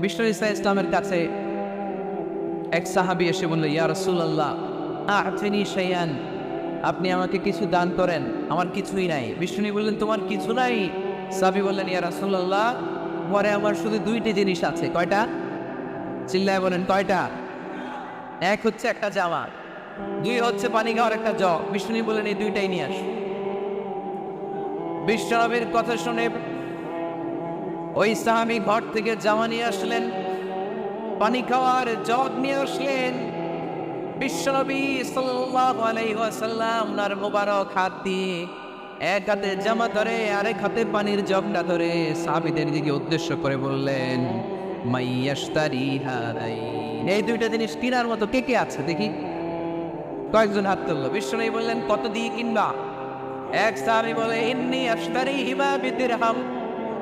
বিষ্ণু ইসা ইসলামের কাছে এক সাহাবী এসে বলল, ইয়া রাসূলুল্লাহ আ'তিনি শাইআন, আপনি আমাকে কিছু দান করেন, আমার কিছুই নাই। বিষ্ণু বললেন, তোমার কিছু নাই? সাহাবী বললেন, ইয়া রাসূলুল্লাহ পরে আমার শুধু দুইটি জিনিস আছে। কয়টা? চিল্লায় বলেন কয়টা? এক হচ্ছে একটা জামা, দুই হচ্ছে পানি খাওয়ার একটা জগ। বিষ্ণু বললেন, এই দুইটাই নিয়ে আস। বিশ্বনবীর কথা শুনে ওই সাহাবী ঘর থেকে জামা নিয়ে আসলেন, পানি খাওয়ার জগ নিয়ে আসলেন। বিশ্বনবী সাল্লাল্লাহু আলাইহি ওয়াসাল্লাম ওনার মোবারক হাত দিয়ে এক হাতে জামা ধরে আরেক হাতে পানির জগটা ধরে সাহাবীদের দিকে উদ্দেশ্য করে বললেন, মাইয়াশতারি হাদাইন, এই দুইটা জিনিস কেনার মতো কে কে আছে দেখি। কয়েকজন হাত তুললো। বিশ্বনবী বললেন, কত দিয়ে কিনবা? এক সাহাবী বলে, ইন্নী আশতারিহিমা বিদিরহাম,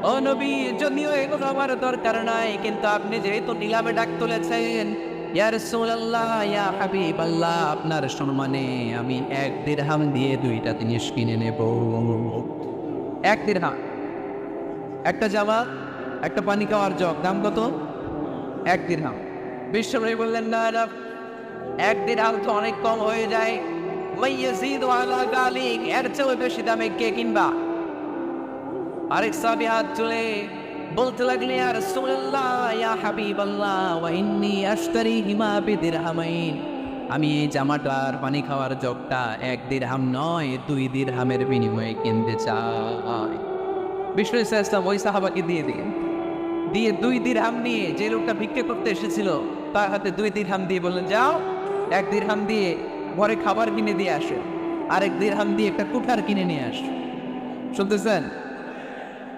ও নবী যদিও এগুলো আমার দরকার নাই, কিন্তু আপনি যেহেতু নিলামে ডাক তুলেছেন, ইয়া রাসূলুল্লাহ ইয়া হাবিবাল্লাহ, আপনার সম্মানে আমি 1 দিরহাম দিয়ে দুইটা জিনিস কিনে নেব। 1 দিরহাম, একটা জামা, একটা পানি খাওয়ার জগ, দাম কত? 1 দিরহাম। বিশ্বনবী বললেন, না না, 1 দিরহাম তো অনেক কম হয়ে যায়, মাইয়াজিদু আলা যালিক, এর চেয়ে বেশি দামে কে কিনবা? আরেক সাহাবী হাত তুলে বলতে লাগলেন, ইয়া রাসূলুল্লাহ ইয়া হাবিবাল্লাহ ওয়া ইন্নী আশতারিহিমা বিদিরহামাইন, আমি এই জামাটার পানি খাওয়ার জগটা 1 দিরহাম নয় 2 দিরহামের বিনিময়ে কিনতে চাই। বিষ্ণু ইসলাম ওই সাহাবাকে দিয়ে 2 দিরহাম নিয়ে যে লোকটা ভিক্ষা করতে এসেছিল তার হাতে 2 দিরহাম দিয়ে বললেন, যাও 1 দিরহাম দিয়ে ঘরে খাবার কিনে দিয়ে আসো, আর 1 দিরহাম দিয়ে একটা কুঠার কিনে নিয়ে আসো। শুনতেছেন?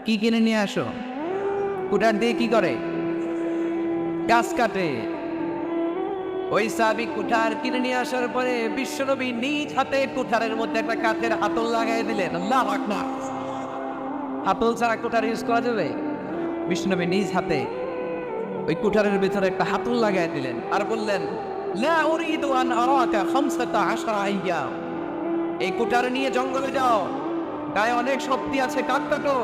কি কিনে নিয়ে আসো? কুঠার দিয়ে কি করে? গাছ কাটে। ওই সাহাবী কুঠার কিনে নিয়ে আসার পরে বিশ্বনবী নিজ হাতে কুঠারের মধ্যে একটা কাঠের হাতল লাগাই দিলেন। আল্লাহু আকবার! হাতল ছাড়া কুঠার ইউজ করা যাবে? বিশ্বনবী নিজ হাতে ওই কুঠারের ভিতরে একটা হাতল লাগাই দিলেন আর বললেন, লা উরিদু আন আরাকা 15 আইয়াম, এই কুঠার নিয়ে জঙ্গলে যাও, গায়ে অনেক শক্তি আছে, কাঠ কাটো,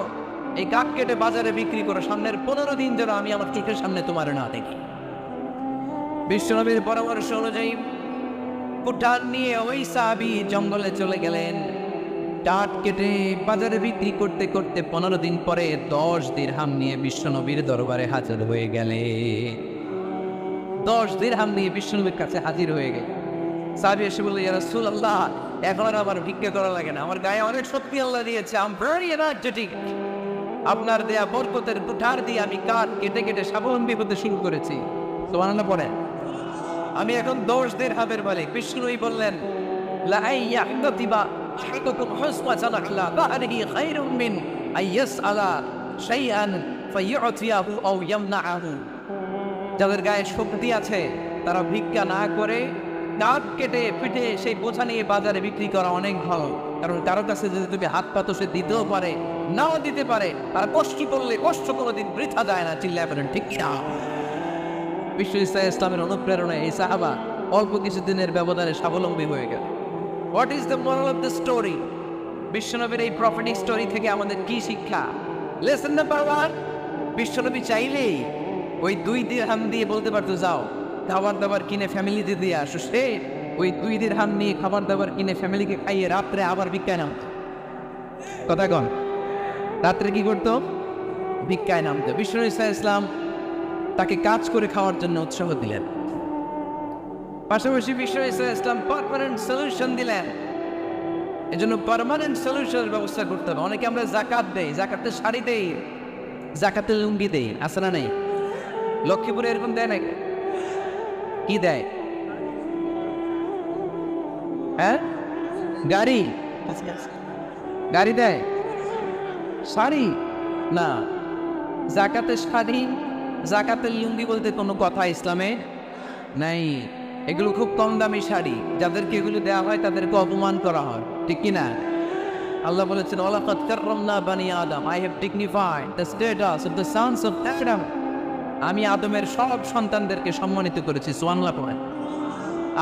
এই কাঠ কেটে বাজারে বিক্রি করো, সামনের 15 দিন যেন আমি আমার চোখের সামনে তোমার না দেখি। বিশ্বনবীর পরামর্শ অনুযায়ী কুঠার নিয়ে ওই সাহাবী জঙ্গলে চলে গেলেন। কাঠ কেটে বাজারে বিক্রি করতে করতে 15 দিন পরে 10 দিরহাম নিয়ে বিশ্বনবীর দরবারে হাজির হয়ে গেলেন। 10 দিরহাম নিয়ে বিশ্বনবীর কাছে হাজির হয়ে গেলেন। সাহাবী এসে বলল, ইয়া রাসূলুল্লাহ এখন আর আমার ভিক্ষা করা লাগে না, আমার গায়ে অনেক শক্তি আল্লাহ দিয়েছে, আই এম ভেরি এনার্জেটিক, আপনার দেয়া বরকতের কুঠার দিয়ে আমি কাঠ কেটে কেটে স্বাবলম্বী হতে শুরু করেছি। সুবহানাল্লাহ পড়েন। আমি এখন 10 দিরহামের মালিক। বিষ্ণুই বললেন, লা আইয়াহতাতিবা আহাদুকুম হুসওয়াতান আলা বাহরিহি খায়রুম মিন আইয়াসআলা শাইআন ফায়ু'তিয়াহু আও ইয়ামনাহু, যাদের গায়ে শক্তি আছে তারা ভিক্ষা না করে কাঠ কেটে পিঠে সেই বোঝা নিয়ে বাজারে বিক্রি করা অনেক ভালো, কারণ কারো কাছে যদি তুমি হাত পাতো সে দিতেও পারে নাও দিতে পারে, আর কষ্ট করলে কষ্ট কোনোদিন বৃথা যায় না। চিল্লায় বলেন ঠিক না? বিশ্ব ইসলামের অনুপ্রেরণায় এই সাহাবা অল্প কিছুদিনের ব্যবধানে স্বাবলম্বী হয়ে গেল। What is the moral of the story? বিশ্বনবীর এই প্রফেটিক স্টোরি থেকে আমাদের কি শিক্ষা? লেসন নাম্বার 1, বিশ্বনবী চাইলেই ওই 2 দিরহাম দিয়ে বলতে পারতো, যাও খাবার দাবার কিনে ফ্যামিলিতে দিয়ে আসো। সে ওই 2 দিরহাম নিয়ে খাবার দাবার কিনে ফ্যামিলিকে খাইয়ে রাত্রে আবার ভিক্ষায় নামত। কথা কন, রাত্রে কি করতো? ভিক্ষায় নামতো। বিষ্ণু ইসলাম তাকে কাজ করে খাওয়ার জন্য উৎসাহ দিলেন। পাশাপাশি বিষ্ণু ইসলাম পার্মানেন্ট সলিউশন দিলেন। এজন্য পার্মানেন্ট সলিউশনের ব্যবস্থা করতে হবে। অনেকে আমরা জাকাত দেই, জাকাতের শাড়ি দেই, জাকাতের লুঙ্গি দেই, আছে না নেই? লক্ষ্মীপুরে এরকম দেয় নাকি? কি দেয়? হ্যাঁ, গাড়ি, গাড়ি দেয়, শাড়ি না। জাকাতের শাড়ি, জাকাতের লুঙ্গি বলতে কোনো কথা ইসলামে নাই। এগুলো খুব কম দামি শাড়ি, যাদেরকে এগুলো দেওয়া হয় তাদেরকে অপমান করা হয়, ঠিক কিনা? আল্লাহ বলেছেন, ওয়ালাকাদ কাররামনা বানি আদম, I have dignified the status of the sons of Adam, আমি আদমের সব সন্তানদেরকে সম্মানিত করেছি। সুবহানাল্লাহ পড়েন।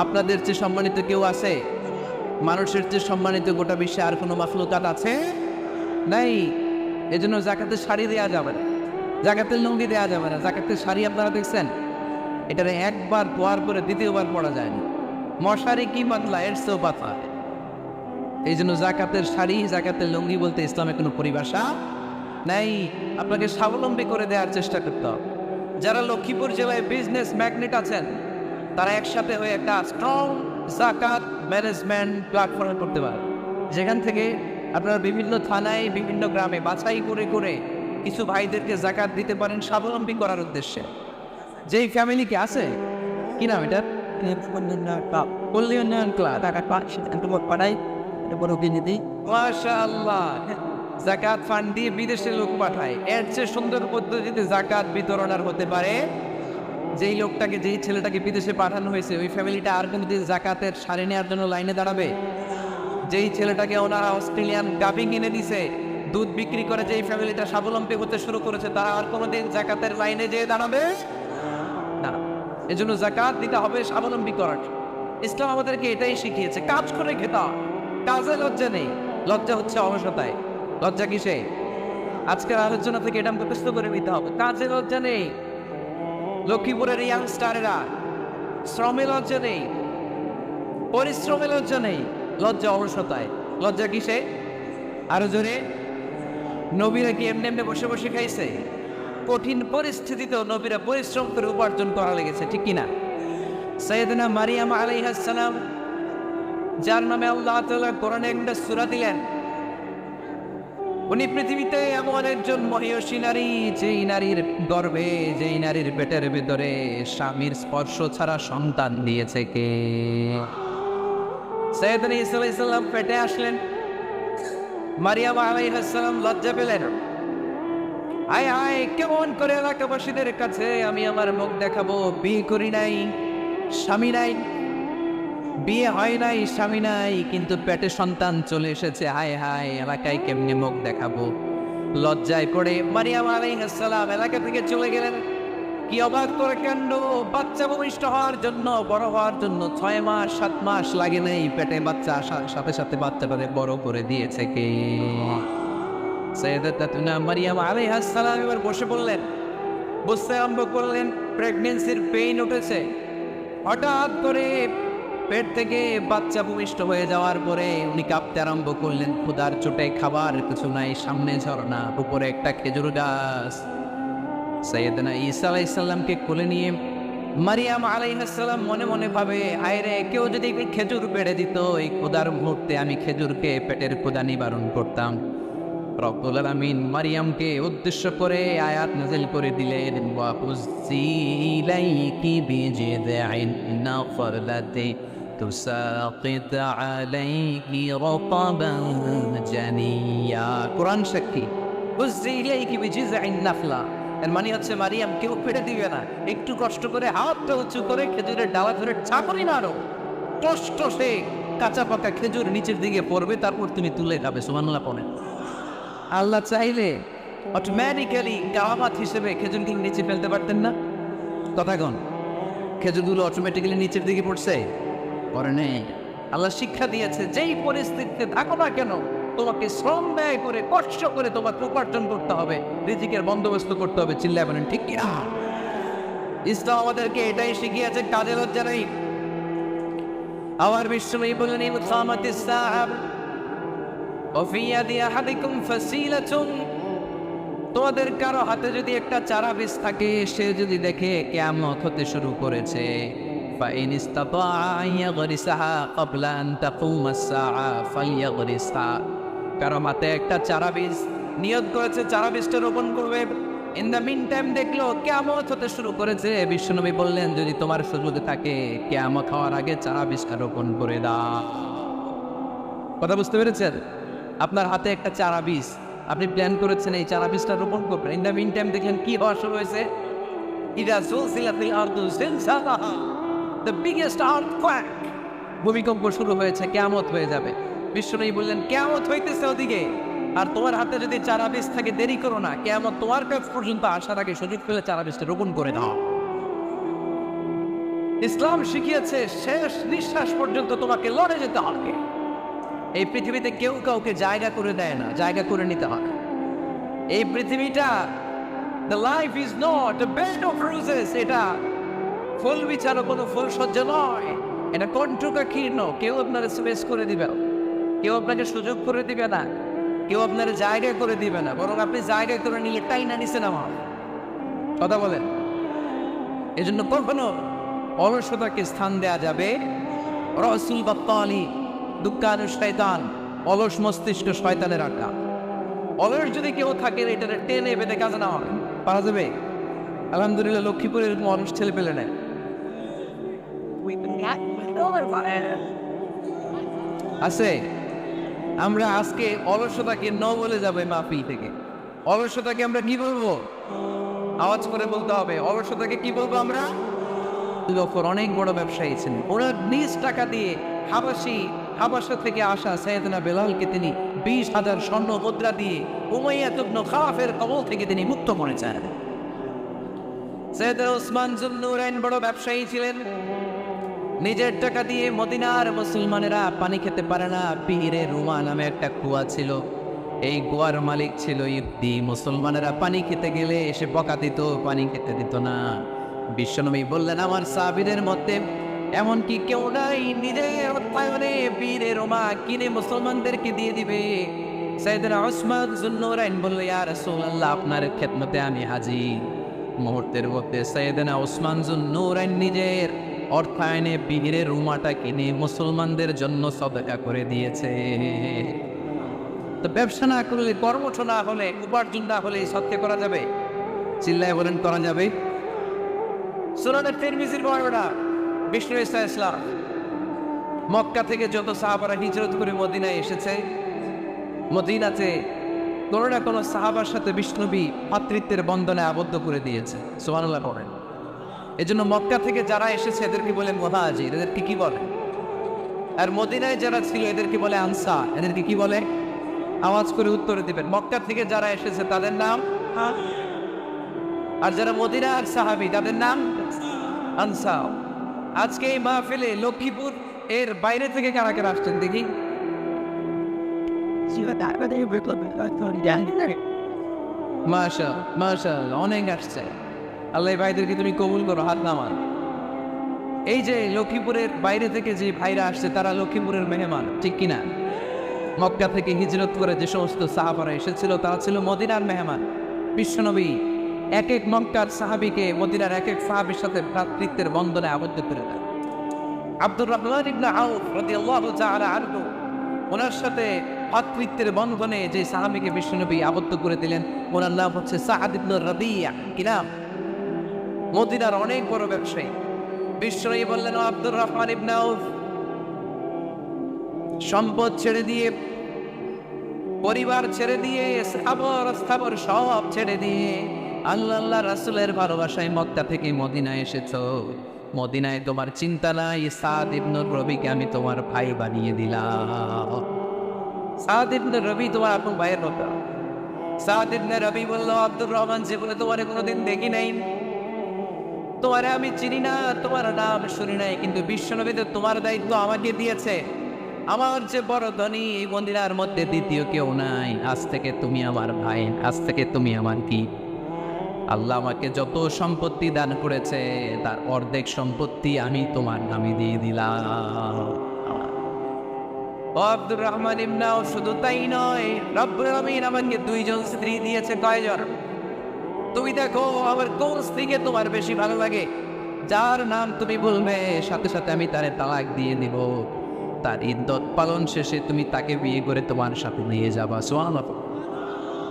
আপনাদের চেয়ে সম্মানিত কেউ আছে? মানুষের চেয়ে সম্মানিত গোটা বিশ্বে আর কোনো মাখলুকাত আছে? নাই। এজন্য জাকাতের শাড়ি দেওয়া যাবে না। জাকাতের লুঙ্গি দেওয়া যাবে না। জাকাতের শাড়ি আপনারা দেখছেন, এটারে একবার ধোয়ার পরে দ্বিতীয়বার পরা যায় না। মশারি কি পাতলা, এর চেয়েও পাতলা। এই জন্য জাকাতের শাড়ি, জাকাতের লুঙ্গি বলতে ইসলামে কোনো পরিভাষা নাই। আপনাকে স্বাবলম্বী করে দেওয়ার চেষ্টা করতে হবে। যারা লক্ষ্মীপুর জেলায় বিজনেস ম্যাগনেট আছেন, তারা একসাথে হয়ে একটা স্ট্রং জাকাত ম্যানেজমেন্ট প্ল্যাটফর্ম করতে পারে, যেখান থেকে আপনারা বিভিন্ন থানায়, বিভিন্ন গ্রামে বাছাই করে করে কিছু ভাইদেরকে জাকাত দিতে পারেন স্বাবলম্বী করার উদ্দেশ্যে। যেই ফ্যামিলিকে আছে, কি নাম এটা, পল্লী উন্নয়ন ক্লাব, মাশাআল্লাহ, জাকাত ফান্ড দিয়ে বিদেশে লোক পাঠায়। এর চেয়ে সুন্দর পদ্ধতিতে জাকাত বিতরণ আর হতে পারে? যেই লোকটাকে, যেই ছেলেটাকে বিদেশে পাঠানো হয়েছে, ওই ফ্যামিলিটা আর কোনোদিন জাকাতের শাড়ি নেওয়ার জন্য লাইনে দাঁড়াবে? যেই ছেলেটাকে ওনারা অস্ট্রেলিয়ান গাভী কিনে দিছে, দুধ বিক্রি করে যেই ফ্যামিলিটা স্বাবলম্বী হতে শুরু করেছে, তারা আর কোনোদিন জাকাতের লাইনে যেয়ে দাঁড়াবে না। এজন্য জাকাত দিতে হবে স্বাবলম্বী করার। ইসলাম আমাদেরকে এটাই শিখিয়েছে, কাজ করে খেতে হয়। কাজে লজ্জা নেই, লজ্জা হচ্ছে অলসতায়। লজ্জা কিসে? আজকের আলোচনা থেকে এটা মুখস্থ করে নিতে হবে। কাজে লজ্জা নেই। লক্ষ্মীপুরের ইয়াংস্টারেরা শ্রমে লজ্জা নেই, পরিশ্রমে লজ্জা নেই, লজ্জা অলসতায়। লজ্জা কিসে? আরো জোরে। নবীরা কি এমনি এমনি বসে বসে খাইছে? কঠিন পরিস্থিতিতেও নবীরা পরিশ্রম করে উপার্জন করা লেগেছে, ঠিক কিনা? সাইয়েদনা মারিয়াম আলাইহিস সালাম, যার নামে আল্লাহ তাআলা কোরআনে একটা সূরা দিলেন, উনি পৃথিবীতে এমন একজন মহিয়সী নারী, যেই নারীর গর্ভে, যেই নারীর পেটের ভিতরে স্বামীর স্পর্শ ছাড়া সন্তান দিয়েছে কে? সাইয়েদনা ঈসা আলাইহিস সালাম পেটে আসলেন। মারিয়াম আলাইহিস সালাম লজ্জা পেলেন। আয় আয়, কেমন করে এলাকাবাসীদের কাছে আমি আমার মুখ দেখাবো? বিয়ে করি নাই, স্বামী নাই, বিয়ে হয় নাই, স্বামী নাই, কিন্তু পেটে সন্তান চলে এসেছে। হায় হায়, এলাকায় কেমনে মুখ দেখাবো? লজ্জায় পড়ে মারিয়াম আলাইহিস সালাম এলাকা থেকে চলে গেলেন। কি অবাক করে কাণ্ড! বাচ্চা ভূমিষ্ঠ হওয়ার জন্য, বড় হওয়ার জন্য 6 মাস 7 মাস লাগে নাই, পেটে বাচ্চা আসার সাথে সাথে বাচ্চাটাকে বড় করে দিয়েছে কে? সাইয়েদাতুনা মারিয়াম আলাইহিস সালাম এবার বসে পড়লেন, বুঝতে আরম্ভ করলেন প্রেগন্যান্সির পেইন উঠেছে। হঠাৎ করে পেট থেকে বাচ্চা ভূমিষ্ঠ হয়ে যাওয়ার পরে উনি কাঁপতে আরম্ভ করলেন। ক্ষুধার চোটে খাবার কিছু নাই, সামনে ঝর্ণা, উপরে একটা খেজুর গাছ। সাইয়েদনা ঈসা আলাইহিস সালামকে কোলে নিয়ে মারিয়াম আলাইহিস সালাম মনে মনে ভাবে, হায় রে, কেউ যদি খেজুর পেড়ে দিত, এই ক্ষুধার মুহূর্তে আমি খেজুরকে পেটের ক্ষুধা নিবারণ করতাম। রব্বুল আলামিন মারিয়ামকে উদ্দেশ্য করে আয়াত নাযিল করে দিলেন, ওয়া হুজ্জি ইলাইকি বিজিযআইন নাখলাতি তুসাকিত আলাইকি রাতাবান জানিয়া। কোরআন সাক্ষী, হুজ্জি ইলাইকি বিজিযআইন নাখলা, এর মানে হচ্ছে মারিয়াম, কেউ পেড়ে দিবে না, একটু কষ্ট করে হাতটা উঁচু করে খেজুরের ডালা ধরে চাপড়ি মারো, কষ্ট সে কাঁচা পাকা খেজুর নিচের দিকে পড়বে, তারপর তুমি তুলে খাবে। সুবহানাল্লাহ পড়েন। আল্লাহ চাইলে অটোমেটিক্যালি কারামাত হিসেবে খেজুরকে নিচে ফেলতে পারতেন না? কথা কন, খেজুরগুলো অটোমেটিক্যালি নিচের দিকে পড়ছে? পড়ে নেই। আল্লাহ শিক্ষা দিয়েছে, যেই পরিস্থিতিতে থাকো না কেন, তোমাকে শ্রম ব্যয় করে, কষ্ট করে তোমাকে উপার্জন করতে হবে, রিজিকের বন্দোবস্ত করতে হবে। চিল্লায় বলেন ঠিক কিনা? ইসলাম আমাদেরকে এটাই শিখিয়েছে, কাজে লজ্জা নেই। আমার বিশ্বনবী বলেন, ইকামাতিস সাআব ওফি ইয়াদি আহাদিকুম ফাসিলাতুন, তোমাদের কারো হাতে যদি একটা চারা বীজ থাকে, সে যদি দেখে কিয়ামত হতে শুরু করেছে, ফাইন ইসতাতা আন ইয়াগরিসাহা ক্বাবলা আন তাকুমাস সাআ ফালইয়াগরিসহা, কারো হাতে একটা চারা বীজ নিয়ত করেছে, চারা বীজটা রোপণ করবে, ইন দ্য মিন টাইম দেখলো কিয়ামত হতে শুরু করেছে, বিশ্বনবী বললেন, যদি তোমার সুযোগ থাকে কিয়ামত হওয়ার আগে চারা বীজটা রোপণ করে দাও। কথা বুঝতে পেরেছেন? আপনার হাতে একটা চারা বীজ, আপনি প্ল্যান করেছেন এই চারা বীজটা রোপণ করবেন। ইন দ্য মিন টাইম দেখলেন কি হওয়া শুরু হয়েছে? ইদা যুলজিলাতিল আরদু জিলজালাহা, দ্য বিগেস্ট আর্থকোয়েক, ভূমিকম্প শুরু হয়েছে, কিয়ামত হয়ে যাবে। বিশ্বনবী বললেন, কিয়ামত হইতেছে ওদিকে, আর তোমার হাতে যদি চারা বীজ থাকে, দেরি করো না, কিয়ামত তোমার কাছ পর্যন্ত আসার আগে সুযোগ পেলে চারা বীজটা রোপণ করে দাও। ইসলাম শিখিয়েছে শেষ নিঃশ্বাস পর্যন্ত তোমাকে লড়ে যেতে হবে। এই পৃথিবীতে কেউ কাউকে জায়গা করে দেয় না, জায়গা করে নিতে হয়। এই পৃথিবীটা the life is not a bed of roses. এটা ফুল বিছানো কোনো ফুল সজ্জা নয়, এটা কণ্ঠকাকীর্ণ। কেউ আপনার স্পেস করে দিবে, কেউ আপনাকে সুযোগ করে দিবে না, কেউ আপনার জায়গা করে দিবে না, বরং আপনি জায়গা করে নিয়ে তাই না নিছেন আমার কথা বলেন। এজন্য কখনো অলসতাকে স্থান দেয়া যাবে। রসুল বাত্তালি দুঃখানু শয়তান, অলস মস্তিষ্ক শয়তানের আড্ডা। অলস যদি কেউ থাকে এটা টেনে বেঁধে কাজে না হয় পারা যাবে। আলহামদুলিল্লাহ লক্ষ্মীপুরের এরকম অলস ছেলে পেলে নেয় আছে। আমরা আজকে অলসতাকে ন বলে যাবো মাহফিল থেকে। অলসতাকে আমরা কি বলবো? আওয়াজ করে বলতে হবে, অলসতাকে কি বলবো আমরা? লোকর অনেক বড় ব্যবসায়ী ছিলেন, ওরা নিজ টাকা দিয়ে হাবাসা থেকে আসা সাইয়েদনা বেলালকে তিনি 20,000 স্বর্ণ মুদ্রা দিয়ে উমাইয়া ইবনে খালাফের কবল থেকে তিনি মুক্ত করেছেন। সাইয়েদনা উসমান যুন্নুরাইন বড় ব্যবসায়ী ছিলেন, নিজের টাকা দিয়ে মদিনার মুসলমানেরা পানি খেতে পারে না। পীরে রুমা নামে একটা কুয়া ছিল, এই কুয়ার মালিক ছিল ইহুদি। মুসলমানেরা পানি খেতে গেলে এসে বকা দিত, পানি খেতে দিত না। বিশ্বনবী বললেন, আমার সাহাবীদের মধ্যে এমন কি কেউ নাই নিজের অর্থায়নে পীরে রুমা কিনে মুসলমানদেরকে দিয়ে দিবে? সাইয়েদনা উসমান যুন্নুরাইন বলল, ইয়া রাসূলুল্লাহ, আপনার খেদমতে আমি হাজির। মুহূর্তের মধ্যে সাইয়েদনা উসমান যুন্নুরাইন নিজের অর্থায়নে পীরে রুমাটা কিনে মুসলমানদের জন্য সদকা করে দিয়েছে। তো ব্যবসা না করলে, কর্মঠ না হলে, উপার্জন না হলে সত্যি করা যাবে? চিল্লায় বলেন করা যাবে? সুনানে তিরমিজির বর্ণনা, বিষ্ণু ঈসা ইসলাম মক্কা থেকে যত সাহাবারা হিজরত করে মদিনায় এসেছে, মদিনাতে কোনো না কোনো সাহাবার সাথে বিষ্ণুবী ভাতৃত্বের বন্ধনে আবদ্ধ করে দিয়েছে। সুবহানাল্লাহ পড়েন। এজন্য মক্কা থেকে যারা এসেছে এদেরকে বলে মুহাজির, এদেরকে কি বলে? আর মদিনায় যারা ছিল এদেরকে বলে আনসার, এদেরকে কি বলে? আওয়াজ করে উত্তরে দিবেন। মক্কা থেকে যারা এসেছে তাদের নাম, আর যারা মদিনার সাহাবী তাদের নাম আনসার। আজকে এই মাহফিলে লক্ষ্মীপুর এর বাইরে থেকে কারা কারা আসছেন দেখি? মাশাআল্লাহ, অনেক আসছে। আল্লাহ ভাইদেরকে তুমি কবুল করো, হাত নামান। এই যে লক্ষ্মীপুরের বাইরে থেকে যে ভাইরা আসছে তারা লক্ষ্মীপুরের মেহমান, ঠিক কিনা? মক্কা থেকে হিজরত করে যে সমস্ত সাহাবারা এসেছিল তারা ছিল মদিনার মেহমান। বিশ্বনবী এক এক মক্কার সাহাবীকে মদিনার এক এক সাহাবীর সাথে ভ্রাতৃত্বের বন্ধনে আবদ্ধ করে দেন। আব্দুর রহমান ইবনে আউফ রাদিয়াল্লাহু তাআলা আনহু, ওনার সাথে ভ্রাতৃত্বের বন্ধনে যে সাহাবীকে বিশ্বনবী আবদ্ধ করে দিলেন ওনার নাম হচ্ছে সাআদ ইবনে রাবিয়া। কি নাম? মদিনার অনেক বড় ব্যবসায়ী। বিশ্বনবী বললেন, ও আব্দুর রহমান ইবনে আউফ, সম্পদ ছেড়ে দিয়ে, পরিবার ছেড়ে দিয়ে, স্থাবর সব ছেড়ে দিয়ে আল্লাহ রাসূলের ভালোবাসায় মক্কা থেকে মদিনায় এসেছো। মদিনায় তোমার চিন্তা নাই, সাদ ইবনে রবিকে আমি তোমার ভাই বানিয়ে দিলাম। সাদ ইবনে রবি তোমার আপন ভাইয়ের মতো। সাদ ইবনে রবি বলল, আব্দুর রহমান, জীবনে তোমারে কোনোদিন দেখি নাই, তোমারে আমি চিনি না, তোমার নাম শুনি নাই, কিন্তু বিশ্বনবী তো তোমার দায়িত্ব আমাকে দিয়েছে। আমার যে বড় ধনী এই মদিনার মধ্যে দ্বিতীয় কেউ নাই। আজ থেকে তুমি আমার ভাই, আজ থেকে তুমি আমার কি। আল্লাহ আমাকে যত সম্পত্তি দান করেছে তার অর্ধেক সম্পত্তি আমি তোমার নামে দিয়ে দিলাম। ও আব্দুর রহমান ইবনে আউফ, শুধু তাই নয়, রব্বুল আমিন আমাকে 2জন স্ত্রী দিয়েছে। কয়জন? তুমি দেখো আমার কোন স্ত্রীকে তোমার বেশি ভালো লাগে, যার নাম তুমি বলবে সাথে সাথে আমি তারে তালাক দিয়ে দিব। তার ইদ্দত পালন শেষে তুমি তাকে বিয়ে করে তোমার সাথে নিয়ে যাবা। সুবহানাল্লাহ।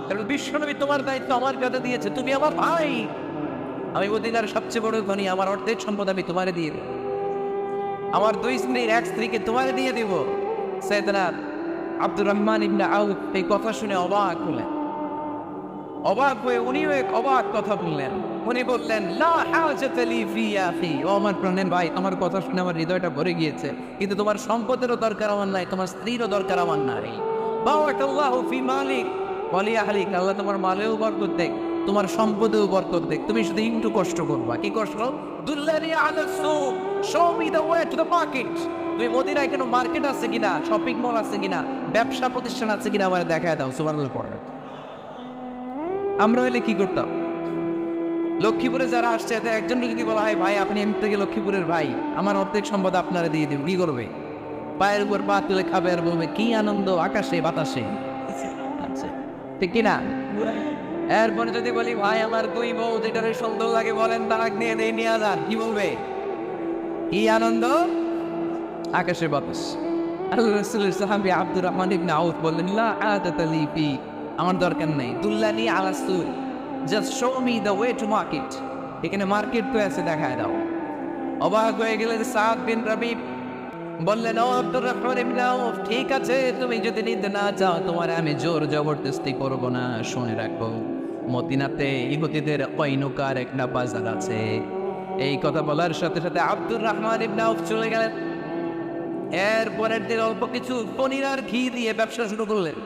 কারণ বিশ্বনবী তোমার দায়িত্ব আমার কাছে দিয়েছে, তুমি আমার ভাই। আমি মদিনার সবচেয়ে বড় ধনী, আমার অর্ধেক সম্পদ আমি তোমারে দিয়ে দেব। আমার 2 স্ত্রীর 1 স্ত্রীকে তোমারে দিয়ে দেব। সাইয়েদনা আব্দুর রহমান ইবনে আউফ এই কথা শুনে অবাক হলেন। অবাক হয়ে উনিও এক অবাক কথা বললেন। উনি বললেন, লা হাজাতা লি ফি আখি, ও আমার প্রাণের ভাই, তোমার কথা শুনে আমার হৃদয়টা ভরে গিয়েছে, কিন্তু তোমার সম্পদেরও দরকার আমার নাই, তোমার স্ত্রীরও দরকার আমার নাই। বারাকাল্লাহু ফি মালিক ওয়া লি আহলিক, আল্লাহ তোমার মালেও বরকত দেখ, তোমার সম্পদেও বরকত দেখ। তুমি শুধু একটু কষ্ট করবা। কি কষ্ট? দুল্লানি আলা সুক, show me the way to the market. তুমি মদিনায় কোনো মার্কেট আছে কিনা, শপিং মল আছে কিনা, ব্যবসা প্রতিষ্ঠান আছে কিনা আমার দেখায় দাও। সুবহানাল্লাহ পড়ো। আমরা হলে কি করতাম? লক্ষ্মীপুরে যারা আসছে এতে একজন যদি বলা হয় ভাই আপনি এমনি থেকে লক্ষ্মীপুরের ভাই, আমার অর্ধেক সম্পদ আপনারা দিয়ে দিব, কি করবে? পায়ের উপর পা তুলে খাবে আর বলবে কি আনন্দ আকাশে বাতাসে। আচ্ছা ঠিক কিনা? এরপরে যদি বলি ভাই আমার দুই বউ যেটারে সুন্দর লাগে বলেন তারাক নিয়ে দেই, নিয়ে যান, কি বলবে? কি আনন্দ আকাশে বাতাস। আল্লাহ রাসূলের সাহাবী আব্দুর রহমান ইবনে আউফ বললেন লা আদাতা লি ফি, আমার দরকার নেই, দুল্লানি আলা সুক, just show me the way to market, এখানে মার্কেট তো আছে দেখায় দাও। অবাক হয়ে গেলেন সাদ বিন রাবি, বললেন ও আব্দুর রহমান ইবনে আউফ ঠিক আছে তুমি যদি নিতে না চাও তোমার আমি জোর জবরদস্তি করব না, শুনে রাখো মদিনাতে ইহুদিদের কয়নুকার একটা বাজার আছে। এই কথা বলার সাথে সাথে আব্দুর রহমান ইবনে আউফ চলে গেলেন। এরপরের দিন অল্প কিছু পনির আর ঘি দিয়ে ব্যবসা শুরু করলেন।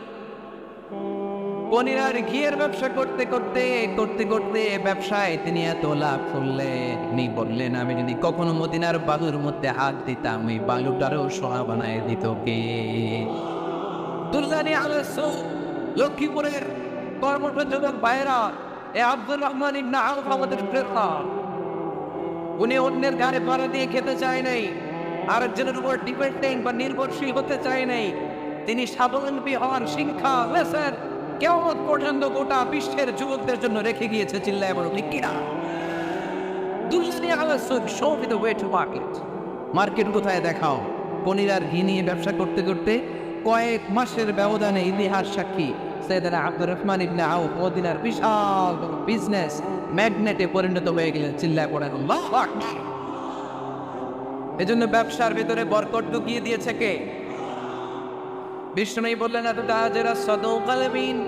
পনির আর ঘিয়ের ব্যবসা করতে করতে করতে করতে ব্যবসায় তিনি এত লাভ করলেন, তিনি বললেন আমি যদি কখনো মদিনার বালুর মধ্যে হাত দিতাম ওই বালুটারও সোনা বানায় দিত কে? দুল্লানি আলা সুক, লক্ষ্মীপুরের কর্মপ্রযোজক ভাইরা, এ আব্দুর রহমান ইবনে আউফ আমাদের প্রেরণা। উনি অন্যের ঘাড়ে ভাড়া দিয়ে খেতে চায় নাই, আরেকজনের উপর ডিপেন্ডিং বা নির্ভরশীল হতে চায় নাই। তিনি স্বাবলম্বী হওয়ার শিক্ষা লেসেন কিয়ামত পর্যন্ত গোটা বিশ্বের যুবকদের জন্য রেখে গিয়েছে। চিল্লায় বলো ঠিক কিনা? দুল্লানি আলা সুক, show me the way to market, market কোথায় দেখাও। পনির আর ঘি নিয়ে ব্যবসা করতে করতে কয়েক মাসের ব্যবধানে ইতিহাস সাক্ষী সাইয়েদনা আব্দুর রহমান ইবনে আউফ মদিনার বিশাল বিজনেস ম্যাগনেটে পরিণত হয়ে গেলেন। চিল্লায় পড়েন আল্লাহু আকবার। এজন্য ব্যবসার ভিতরে বরকত ঢুকিয়ে দিয়েছে কে? বিষ্ণু বললেন আতাজারা সাদুকাল বিন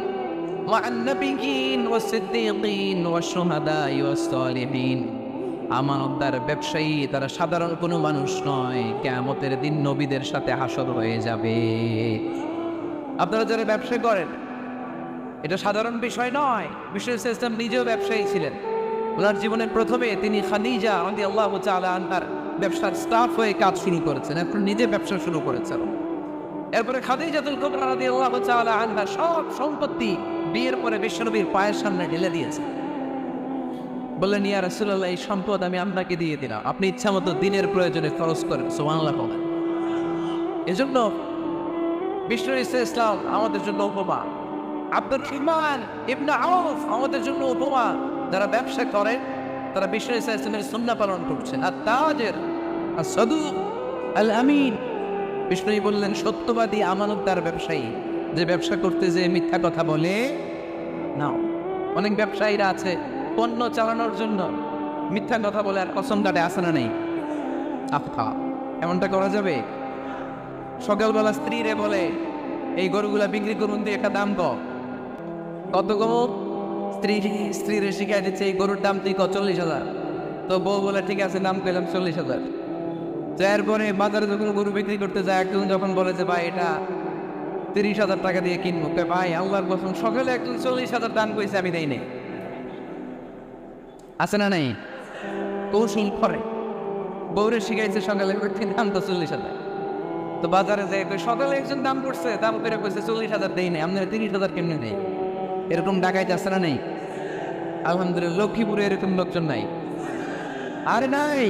ওয়া আন-নাবিয়্যিন ওয়াস সিদ্দীকিন ওয়াস শুহাদাই ওয়াস সালিহিন, আমানতদার ব্যবসায়ী তারা সাধারণ কোনো মানুষ নয়, কিয়ামতের দিন নবীদের সাথে হাসর হয়ে যাবে। আপনারা যারা ব্যবসা করেন এটা সাধারণ বিষয় নয়। বিশ্ব ইসলাম নিজেও ব্যবসায়ী ছিলেন। ওনার জীবনের প্রথমে তিনি খাদিজা রাদিয়াল্লাহু তাআলা আনহার ব্যবসার স্টাফ হয়ে কাজ শুরু করেছেন, এরপর নিজে ব্যবসা শুরু করেছেন। এরপরে খাদিজাতুল কুবরা রাদিয়াল্লাহু তাআলা আনহা সব সম্পত্তি বিয়ের পরে বিশ্বনবীর পায়ের সামনে ঢেলে দিয়েছেন। বললেন ইয়া রাসূলুল্লাহ এই সম্পদ আমি আপনাকে দিয়ে দিলাম, আপনি ইচ্ছা মতো দিনের প্রয়োজনে খরচ করেন। সুবহানাল্লাহ বলেন। এজন্য বিশ্ব ইসলাম আমাদের জন্য উপমা, আব্দুর রহমান ইবনে আউফ আমাদের জন্য উপমা। যারা ব্যবসা করেন তারা বিশ্ব ইসলামের সুন্নাহ পালন করছেন। আর তাজের আস-সাদুক আল আমিন, বিষ্ণু বললেন সত্যবাদী আমানতদার ব্যবসায়ী, যে ব্যবসা করতে যে মিথ্যা কথা বলে না। অনেক ব্যবসায়ীরা আছে পণ্য চালানোর জন্য মিথ্যা কথা বলে আর কসম কাটে, আসে না নেই? আফা এমনটা করা যাবে? সকালবেলা স্ত্রীরে বলে এই গরুগুলা বিক্রি করুন দিয়ে একটা দাম কত কম, স্ত্রীরে শিখাই দিচ্ছে এই গরুর দাম তুই 40,000। তো বউ বলে ঠিক আছে দাম পেলাম 40,000। তো এরপরে বাজারে যখন গরু বিক্রি করতে যায় একজন যখন বলে যে ভাই এটা 30,000 টাকা দিয়ে কিনবো, ভাই আল্লাহর কসম সকালে একজন 40,000 দাম কইছে আমি দেই নাই। আছে না নাই? কৌশল করে বউরে শিখাইছে সকালে দাম তো 40,000। তো বাজারে যায় সকালে একজন দাম করছে, দাম করে কইছে 40,000 দেই নাই, আপনারা 30,000 কেমনে নেই? এরকম ডাকাইত আছে না নেই? আলহামদুলিল্লাহ লক্ষ্মীপুরে এরকম লোকজন নাই। আরে নাই,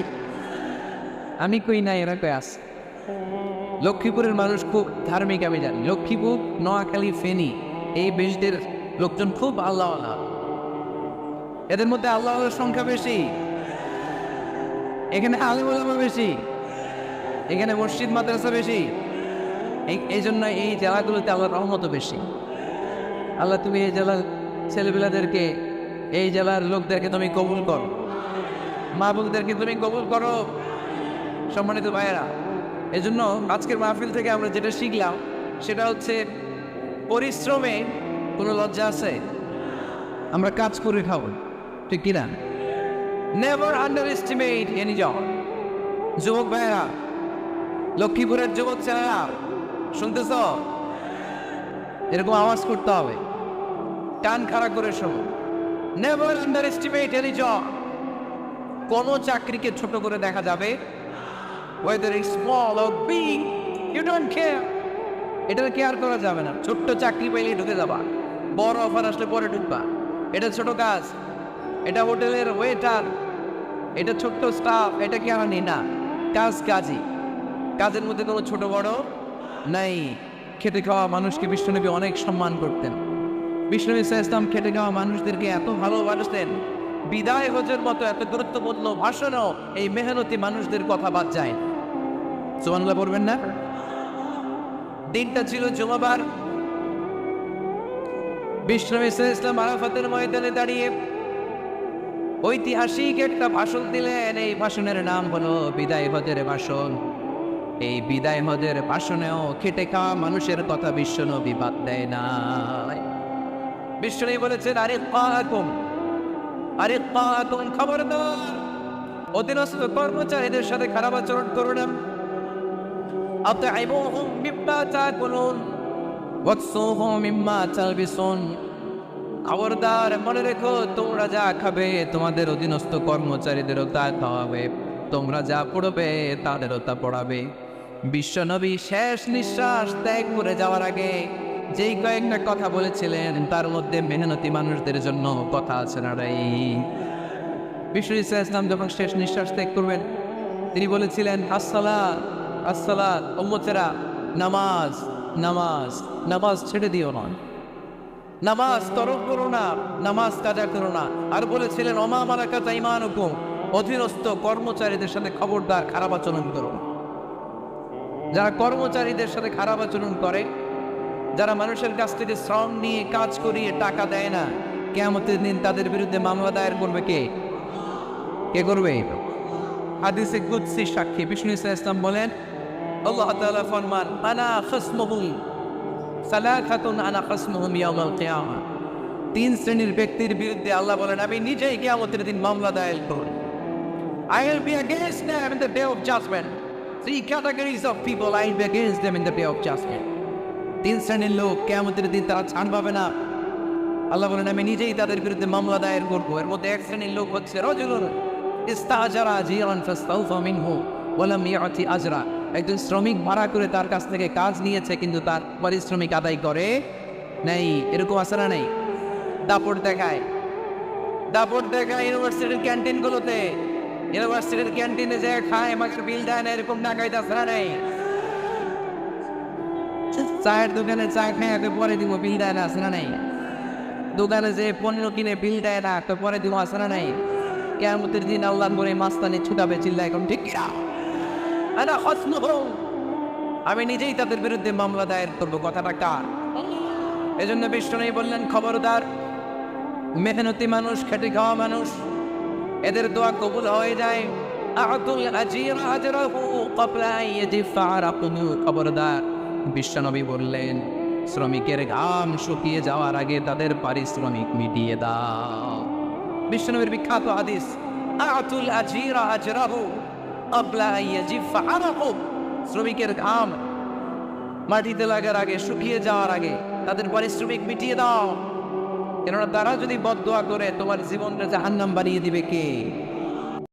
আমি কই নাই, এরা কই আছে। লক্ষ্মীপুরের মানুষ খুব ধার্মিক, আমি জানি। লক্ষ্মীপুর, নোয়াখালী, ফেনী এই বেশদের লোকজন খুব আল্লাহওয়ালা। এদের মধ্যে আল্লাহর সংখ্যা বেশি, এখানে আলেম ওলামা বেশি, এখানে মসজিদ মাদ্রাসা বেশি। এই জন্য এই জেলাগুলোতে আল্লাহর রহমত বেশি। আল্লাহ তুমি এই জেলার ছেলেপিলাদেরকে, এই জেলার লোকদেরকে তুমি কবুল করো, মা বোনদেরকে তুমি কবুল করো। সম্মানিত ভাইয়েরা, এই জন্য আজকের মাহফিল থেকে আমরা যেটা শিখলাম সেটা হচ্ছে পরিশ্রমে কোনো লজ্জা আছে? আমরা কাজ করে খাবো, ঠিক কিনা? Never under estimate any job. যুবক ভাইয়েরা, লক্ষ্মীপুরের যুবক ছেলেরা শুনতেছ? এরকম আওয়াজ করতে হবে, কান খাড়া করে শোনো। Never under estimate any job. কোনো চাকরিকে ছোট করে দেখা যাবে, whether it's small or big, you don't care. এটা কেয়ার করা যাবে না। ছোট্ট চাকরি পাইলে ঢুকে যাবা, বড় অফার আসলে পরে ঢুকবা, এটা ছোট কাজ। এটা হোটেলের ওয়েটার, এটা ছোট্ট স্টাফ, এটা কেরানি না, কাজী। কাজের মধ্যে কোনো ছোট বড় নাই। খেটে খাওয়া মানুষকে বিশ্বনবী অনেক সম্মান করতেন। বিশ্বনবী সাল্লাল্লাহু আলাইহি ওয়াসাল্লাম খেটে খাওয়া মানুষদেরকে এত ভালোবাসতেন, বিদায় হজের মতো এত গুরুত্বপূর্ণ ভাষণও এই মেহনতি মানুষদের কথা বাদ যায়। সুবহানাল্লাহ পড়বেন না? দিনটা ছিল জুমাবার। বিশ্বনবী সাল্লাল্লাহু আলাইহি ওয়াসাল্লাম আরাফাতের ময়দানে দাঁড়িয়ে ঐতিহাসিক একটা ভাষণ দিলেন। এই ভাষণের নাম হলো বিদায় হজের ভাষণ। এই বিদায় হজের ভাষণেও খেটে খাওয়া মানুষের কথা বিশ্বনবী বাদ দেয় না। বিশ্বনবী বলেছেন, আরিক্কাতুম, খবরদার অধীনস্থ কর্মচারীদের সাথে খারাপ আচরণ করো না। আতঈমুহুম মিম্মা তাকুলুন ওয়াকসুহুম মিম্মা তালবিসুন। খবরদার মনে রেখো, তোমরা যা খাবে তোমাদের অধীনস্থ কর্মচারীদেরও তা খাওয়াবে, তোমরা যা পড়বে তাদেরও তা পড়াবে। বিশ্বনবী শেষ নিঃশ্বাস ত্যাগ করে যাওয়ার আগে যেই কয়েকটা কথা বলেছিলেন তার মধ্যে মেহনতি মানুষদের জন্য কথা আছে না রে। বিশ্বনবী সাল্লাল্লাহু আলাইহি ওয়াসাল্লাম যখন শেষ নিঃশ্বাস ত্যাগ করবেন তিনি বলেছিলেন, আসসালাত আসসালাত, উম্মতেরা নামাজ নামাজ নামাজ ছেড়ে দিও না, নামাজ তরক করো না, নামাজ কাজা করো না। আর বলেছিলেন, ওমা মালাকাত আইমানুকুম, অধীনস্থ কর্মচারীদের সাথে খবরদার খারাপ আচরণ করো না। যারা কর্মচারীদের সাথে খারাপ আচরণ করে, যারা মানুষের কাছ থেকে শ্রম নিয়ে কাজ করিয়ে টাকা দেয় না, কিয়ামতের দিন তাদের বিরুদ্ধে মামলা দায়ের করবে কে? কে করবে? হাদিসে কুদসি সাক্ষী বিষ্ণু ইসলাম বলেন, আল্লাহ তাআলা ফরমান, আনা খাসমুহুম সালাসাতুন আনা খাসমুহুম ইয়াউমাল কিয়ামা। তিন শ্রেণীর ব্যক্তির বিরুদ্ধে আল্লাহ বলেন, আমি নিজেই কিয়ামতের দিন মামলা দায়ের করব। I will be against them in the day of judgment. Three categories of people, I will be against them in the day of judgment. তিন শ্রেণীর লোক কিয়ামতের দিন তারা ছাড় পাবে না। আল্লাহ বলেন, আমি নিজেই তাদের বিরুদ্ধে মামলা দায়ের করব। এর মধ্যে এক শ্রেণীর লোক হচ্ছে রাজুলুন ইস্তাজারা জিরান ফাস্তাওফা মিনহু ওয়া লাম ইয়াতি আজরা। একজন শ্রমিক ভাড়া করে তার কাছ থেকে কাজ নিয়েছে কিন্তু তার পারিশ্রমিক আদায় করে নাই। এরকম আছে না নাই? দাপট দেখায় ইউনিভার্সিটির ক্যান্টিনগুলোতে। ইউনিভার্সিটির ক্যান্টিনে যে খায় মাত্র বিল দেয় না, এরকম ডাকাইতে আছে না নাই? চায়ের দোকানে চা খায় পরে দিব, বিল দেয় না, আছে না নাই? দোকানে যে পণ্য কিনে বিল দেয় না, পরে দিব, আছে না নাই? কিয়ামতের দিন আল্লাহর করে মাস্তানি ছুটাবে, চিল্লা এখন ঠিক কিনা? আমি নিজেই তাদের বিরুদ্ধে মামলা দায়ের করবো। কথাটা কার? এজন্য বিষ্ণু বললেন, খবরদার মেহনতি মানুষ, খেটে খাওয়া মানুষ, এদের দোয়া কবুল হয়ে যায়। খবরদার, বিশ্বনবী বললেন, শ্রমিকের ঘাম শুকিয়ে যাওয়ার আগে তাদের পারিশ্রমিক মিটিয়ে দাও। বিশ্বনবীর বিখ্যাত হাদিস, আতুল আজিরা আজরাহু ক্বাবলা আন ইয়াজিফা আরাকু। শ্রমিকের ঘাম মাটিতে লাগার আগে, শুকিয়ে যাওয়ার আগে তাদের পারিশ্রমিক মিটিয়ে দাও। কেননা তারা যদি বদদোয়া করে তোমার জীবনটা জাহান্নাম বানিয়ে দিবে কে?